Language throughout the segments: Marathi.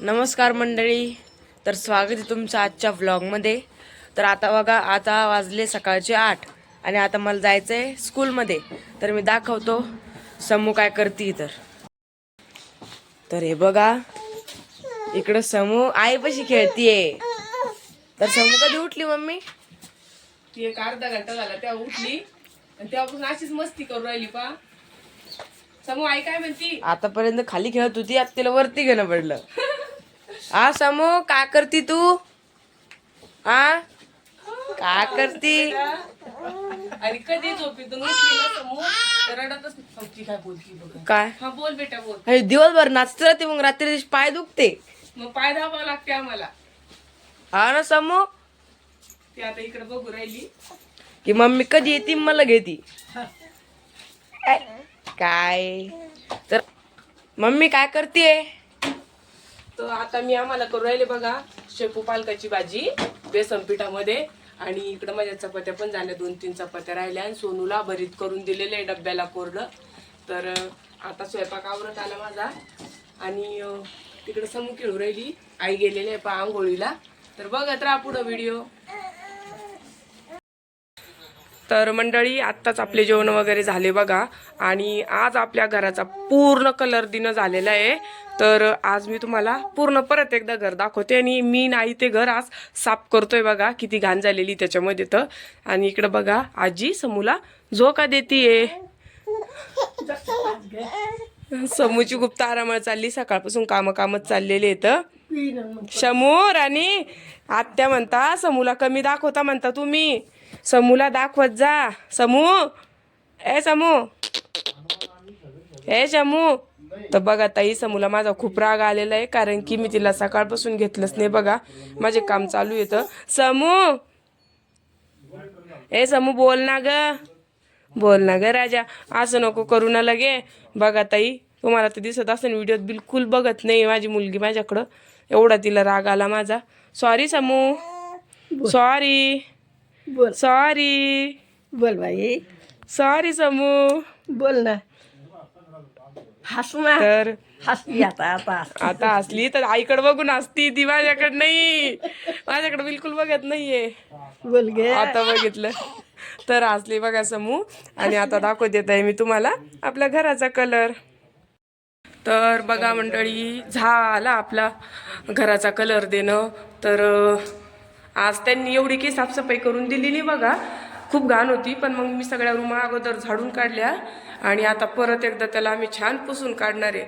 नमस्कार मंडळी. तर स्वागत आहे तुमचं आजच्या व्लॉगमध्ये. तर आता बघा, आता वाजले सकाळचे 8 आणि आता मला जायचं आहे स्कूलमध्ये. तर मी दाखवतो समू काय करते. तर हे बघा, इकडं समू आईपाशी खेळतीये. तर समू कधी उठली मम्मी? ती एक अर्धा घंटा झाला तेव्हा उठली आणि तेव्हापासून अशीच मस्ती करू राहिली. पा समू आई काय म्हणती? आतापर्यंत खाली खेळत होती, आता तिला वरती घेणं पडलं. हा समू, काय करती तू? हा काय करती? आणि कधी झोपेतून उठली ना समू तर रडतच नव्हती. काय बोलती बघ. काय हा बोल बेटा बोल. हे दिवसभर नाचत राहते, मग रात्री पाय दुखते. मग पाय दाबावं लागते आम्हाला. हा ना समू? ती आता इकडे बघू राहिली की मम्मी कधी येते मला घेती. काय तर मम्मी काय करते? तर आता मी आम्हाला करू राहिले बघा शेपू पालकाची भाजी बेसन पिठामध्ये. आणि इकडं माझ्या चपात्या पण झाल्या, 2-3 चपात्या राहिल्या आणि सोनूला भरीत करून दिलेलं आहे डब्याला कोरडं. तर आता स्वयंपाक आवरत आला माझा आणि तिकडे समू खेळू राहिली. आई गेलेली आहे पा आंघोळीला. तर बघत राहा पुढं व्हिडिओ. तर मंडळी, आत्ताच आपले जेवण वगैरे झाले बघा. आणि आज आपल्या घराचा पूर्ण कलर दिनं झालेला आहे. तर आज मी तुम्हाला पूर्ण परत एकदा घर दाखवते. आणि मी नाही ते घर आज साफ करतोय बघा, किती घाण झालेली त्याच्यामध्ये. तर आणि इकडं बघा, आजी समूला झोका देतीये. समूची गुप्त आरामात चालली, सकाळपासून कामच चाललेले आहेत. शमू राणी, आत्या म्हणता समूला कमी दाखवता म्हणता तुम्ही. समूला दाखवत जा. समू, ए समू, ए शमू. तर बघा ताई, समूला माझा खूप राग आलेला आहे, कारण की मी तिला सकाळपासून घेतलंच नाही बघा. माझे काम चालू येतं. समू, ए समू बोल ना ग, बोल ना ग राजा. असं नको करू ना लगे. बघा ताई, तुम्हाला तर दिसत असेल व्हिडिओत, बिलकुल बघत नाही माझी मुलगी माझ्याकडं. एवढा तिला राग आला माझा. सॉरी समू, सॉरी, सॉरी, बोल बाई, सॉरी समू, बोल ना. हस ना. तर हसली आता हसली तर आईकडे बघून हसती ती, माझ्याकडे नाही. माझ्याकडे बिलकुल बघत नाहीये. बोल गे. आता बघितलं तर हसली बघा समू. आणि आता दाखवत देत आहे मी तुम्हाला आपल्या घराचा कलर. तर बघा मंडळी, झाला आपला घराचा कलर देणं. तर आज त्यांनी एवढी की साफसफाई करून दिलेली बघा. खूप घाण होती, पण मग मी सगळ्या रूमा अगोदर झाडून काढल्या. आणि आता परत एकदा त्याला आम्ही छान पुसून काढणार आहे.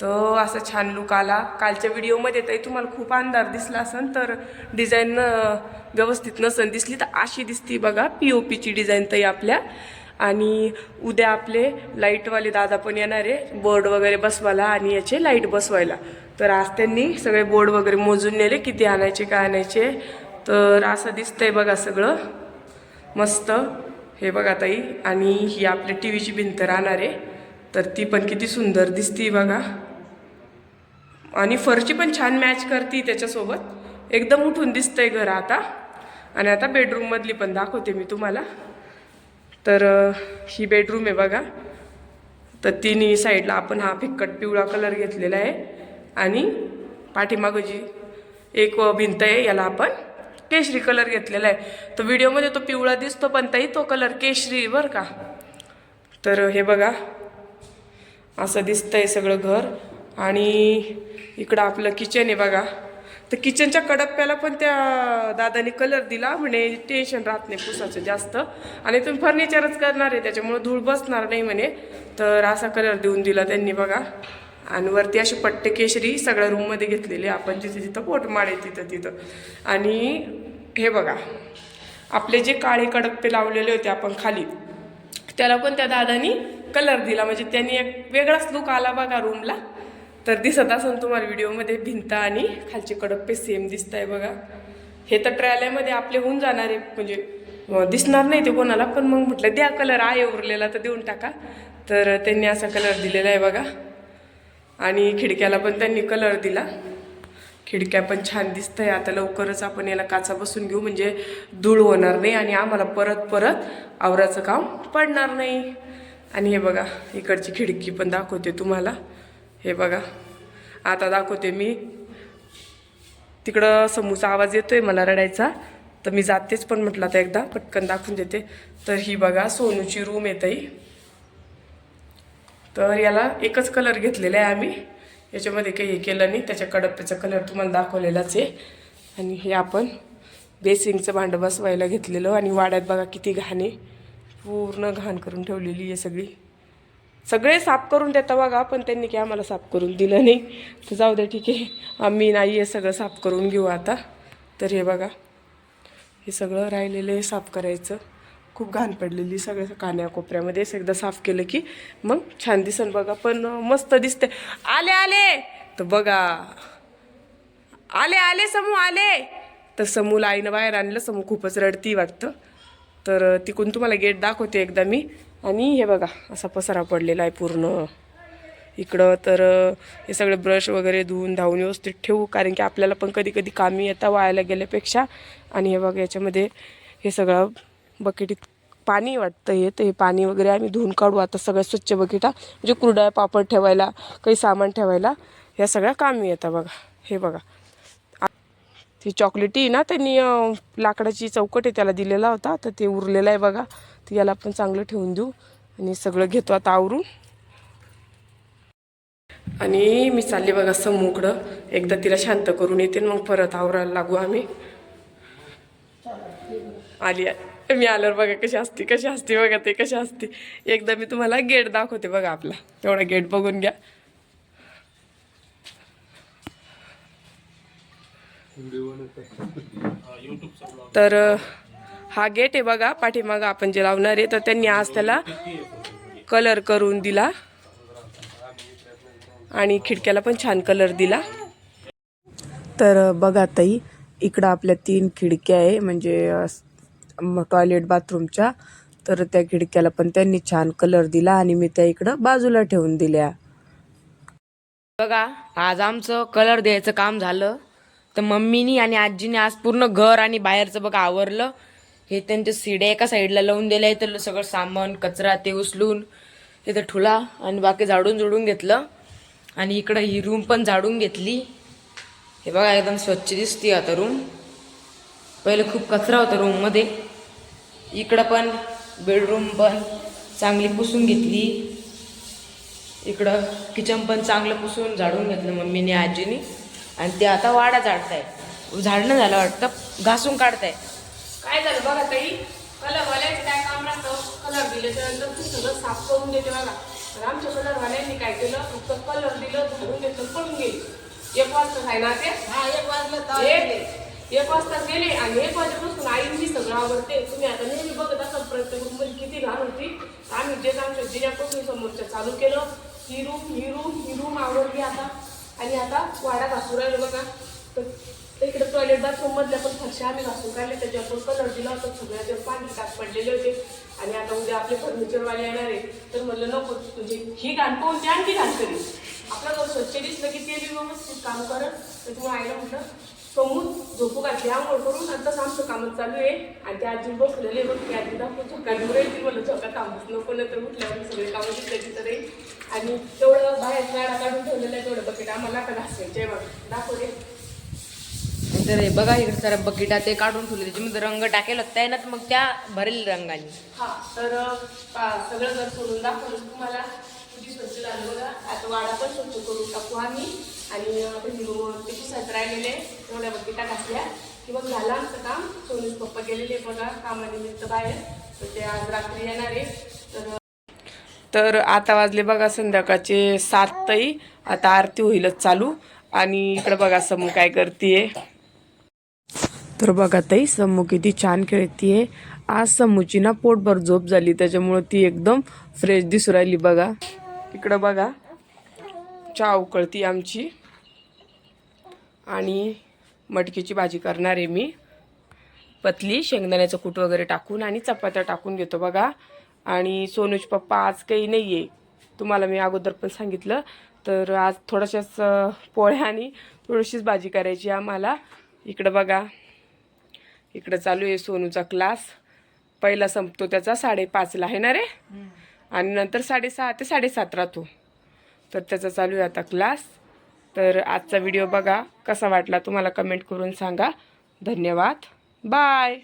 तर असा छान लुक आला. कालच्या व्हिडिओमध्ये तरी तुम्हाला खूप अंधार दिसला असेल, तर डिझाईन व्यवस्थित नसेल दिसली, तर अशी दिसती बघा POPची डिझाईन तरी आपल्या. आणि उद्या आपले लाईटवाले दादा पण येणार आहे बोर्ड वगैरे बसवायला आणि याचे लाईट बसवायला. तर आज त्यांनी सगळे बोर्ड वगैरे मोजून नेले, किती आणायचे काय आणायचे. तर असं दिसतंय बघा सगळं मस्त. हे बघा ताई, आणि ही आपल्या TVची भिंत राहणार आहे. तर ती पण किती सुंदर दिसती बघा. आणि फरची पण छान मॅच करते त्याच्यासोबत, एकदम उठून दिसतंय घर आता. आणि आता बेडरूममधली पण दाखवते मी तुम्हाला. तर ही बेडरूम आहे बघा. तर तिन्ही साईडला आपण हा फिक्कट पिवळा कलर घेतलेला आहे. आणि पाठीमागं जी एक भिंत आहे, याला आपण केशरी कलर घेतलेला आहे. तर व्हिडिओमध्ये तो पिवळा दिसतो, पण ताई तो कलर केशरी बरं का. तर हे बघा, असं दिसतंय सगळं घर. आणि इकडं आपलं किचन आहे बघा. तर किचनच्या कडप्प्याला पण त्या दादाने कलर दिला, म्हणे टेन्शन राहत नाही पुसाचं जास्त, आणि तुम्ही फर्निचरच करणार आहे त्याच्यामुळे धूळ बसणार नाही म्हणे. तर असा कलर देऊन दिला त्यांनी बघा. आणि वरती असे पट्टे केशरी सगळ्या रूममध्ये घेतलेले आपण, जिथे जिथं पोटमाळ आहे तिथं तिथं. आणि हे बघा, आपले जे काळे कडप्पे लावलेले होते आपण खाली, त्याला पण त्या दादानी कलर दिला. म्हणजे त्यांनी एक वेगळाच लुक आला बघा रूमला. तर दिसत असेल तुम्हाला व्हिडिओमध्ये, भिंत आणि खालचे कडप्पे सेम दिसत आहे बघा. हे तर ट्रायलमध्ये आपले होऊन जाणार आहे, म्हणजे दिसणार नाही ते कोणाला. पण मग म्हटलं द्या कलर, आहे उरलेला तर देऊन टाका. तर त्यांनी असा कलर दिलेला आहे बघा. आणि खिडक्याला पण त्यांनी कलर दिला. खिडक्या पण छान दिसत आहे. आता लवकरच आपण याला काचा बसून घेऊ, म्हणजे धूळ होणार नाही आणि आम्हाला परत आवराचं काम पडणार नाही. आणि हे बघा, इकडची खिडकी पण दाखवते तुम्हाला. हे बघा, आता दाखवते मी तिकडं समूचा आवाज येतोय मला रडायचा, तर मी जातेच, पण म्हटलं आता एकदा पटकन दाखवून देते. तर ही बघा सोनूची रूम येत आहे. तर याला एकच कलर घेतलेला आहे आम्ही, याच्यामध्ये काही हे केलं नाही. त्याच्या कडप्प्याचा कलर तुम्हाला दाखवलेलाच आहे. आणि हे आपण बेसिंगचं भांडं बसवायला घेतलेलं. आणि वाड्यात बघा किती घाण आहे, पूर्ण घाण करून ठेवलेली आहे सगळी. सगळे साफ करून देता बघा, पण त्यांनी काय आम्हाला साफ करून दिलं नाही. तर जाऊ द्या, ठीक आहे, आम्ही नाही आहे, सगळं साफ करून घेऊ आता. तर हे बघा, हे सगळं राहिलेलं आहे साफ करायचं. खूप घाण पडलेली सगळ्या कान्या कोपऱ्यामध्ये. एकदा साफ केलं की मग छान दिसन बघा, पण मस्त दिसते. आले आले तर बघा, आले आले समू आले. तर समूला आईनं बाहेर आणलं. समू खूपच रडती वाटतं. तर तिकडून तुम्हाला गेट दाखवते एकदा मी. आणि हे बघा असा पसारा पडलेला आहे पूर्ण इकडं. तर हे सगळे ब्रश वगैरे धुवून धावून व्यवस्थित ठेवू, कारण की आपल्याला पण कधी कधी कामी येतं वायाला गेल्यापेक्षा. आणि हे बघा याच्यामध्ये हे सगळं बकेटीत पाणी वाटतं हे, तर हे पाणी वगैरे आम्ही धुवून काढू आता. सगळ्या स्वच्छ बकेटा म्हणजे कुरडया पापड ठेवायला, काही सामान ठेवायला ह्या सगळ्या कामी येतात बघा. हे बघा ती चॉकलेटी ना, त्यांनी लाकडाची चौकट आहे त्याला दिलेला होता, तर ते उरलेलं आहे बघा. तर याला आपण चांगलं ठेवून देऊ. आणि सगळं घेतो आता आवरून. आणि मी चालले बघा समूकडं, एकदा तिला शांत करून येते, मग परत आवरायला लागू आम्ही. आली मी आल्यावर बघा कशी असते बघा, ते कशी असते. एकदा मी तुम्हाला गेट दाखवते बघा आपला, तेवढा गेट बघून घ्या. तर हा गेट आहे बघा पाठीमागं आपण जे लावणार आहे. तर त्यांनी आज त्याला कलर करून दिला आणि खिडक्याला पण छान कलर दिला. तर बघा ताई, इकडं आपल्या 3 खिडक्या आहे म्हणजे टॉयलेट बाथरूमच्या. तर त्या खिडक्याला पण त्यांनी छान कलर दिला आणि मी त्या इकडं बाजूला ठेवून दिल्या. बघा आज आमचं कलर द्यायचं काम झालं. तर मम्मीनी आणि आजीने आज पूर्ण घर आणि बाहेरचं बघा आवरलं. हे त्यांच्या सिड्या एका साईडला लावून दिल्या, तर सगळं सामान कचरा ते उचलून तिथं ठुला आणि बाकी झाडून झुडून घेतलं. आणि इकडं ही रूम पण झाडून घेतली. हे बघा एकदम स्वच्छ दिसते आता रूम. पहिले खूप कचरा होता रूममध्ये. इकडं पण बेडरूम पण चांगली पुसून घेतली. इकडं किचन पण चांगलं पुसून झाडून घेतलं मम्मीने आजीने. आणि ते आता वाडा झाडताय, झाडणं झालं वाटतं, घासून काढताय. काय झालं बघा ताई, कलरवाल्याचं काय काम राहतं, कलर दिले त्यानंतर ते सगळं साफ करून देते बघा. तर आमच्या कलरवाल्यांनी काय केलं, फक्त कलर दिलं, झाडून घेतलं, पळून गेली. 1 वाजता आहे ना ते, 1 वाजता गेले. आणि 1 वाजेपासून आईंनी सगळं आवडते. तुम्ही आता नेहमी बघत असाल प्रत्येक रूम मध्ये किती घाण होती. आम्ही जे आमच्या जिन्यापासून समोरच्या चालू केलं, ही रूम आवडली आता. आणि आता वाडा घासून राहिलो बघा. तर इकडे टॉयलेट बाथरूम मधल्या पण फरशा आम्ही घासून काढले, त्याच्यावर कलर दिला होता. सगळ्याचे पाणी टाक पडलेले होते. आणि आता उद्या आपले फर्निचरवाले येणार आहे, तर म्हणलं नको म्हणजे ही घाण पाहून ते आणखी घाण करेल. आपलं घर स्वच्छ दिसलं की ते बी व्यवस्थित काम करत. तर तुम्हाला आईला म्हटलं समोर झोपू घातली आंघोळ करून, आताच आमचं कामच चालू आहे. आणि त्या आजी बसलेले बघ, त्या आजी दाखव झोका घेऊन राहील. मला झोका थांबूच नको, नंतर उठल्यावर सगळे कामं दिसल्याची तर राहील. आणि तेवढं बाहेर गाडा काढून ठेवलेलं आहे, तेवढं बकेट आम्हाला आता घासायचे आहे बघा. दाखवते. तर हे बघा इकडे सारा बकेटा ते काढून ठेवले, त्याच्यामध्ये रंग टाकेल होता ना, मग त्या भरेल रंगाने. हा तर सगळं घर सोडून दाखवलं तुम्हाला किती स्वच्छ झालं बघा. आता वाडा पण स्वच्छ करून टाकू आम्ही. आणि ते पुसायचं राहिलेले एवढ्या बकेटा घातल्या की मग झालं आमचं काम. सोनूच पप्पा गेलेले बघा कामानिमित्त बाहेर, तर ते आज रात्री येणार आहे. तर आता वाजले बघा संध्याकाळचे 7 ताई. आता आरती होईलच चालू. आणि इकडं बघा समू काय करतीये. तर बघा ताई, समू किती छान खेळतीये. आज समूची ना पोटभर झोप झाली, त्याच्यामुळे ती एकदम फ्रेश दिसू राहिली बघा. इकडं बघा चहा उकळती आमची. आणि मटकीची भाजी करणार आहे मी, पतली शेंगदाण्याचं कूट वगैरे टाकून आणि चपात्या टाकून घेतो बघा. आणि सोनूच पप्पा आज काही नाही आहे, तुम्हाला मी अगोदर पण सांगितलं. तर आज थोड्याशाच पोळ्या आणि थोडीशीच भाजी करायची आम्हाला. इकडं बघा, इकडं चालू आहे सोनूचा क्लास. पहिला संपतो त्याचा 5:30ला आहे ना रे, आणि नंतर 6:30 ते 7:30 राहतो. तर त्याचा चालू आहे आता क्लास. तर आजचा व्हिडिओ बघा कसा वाटला तुम्हाला कमेंट करून सांगा. धन्यवाद. बाय.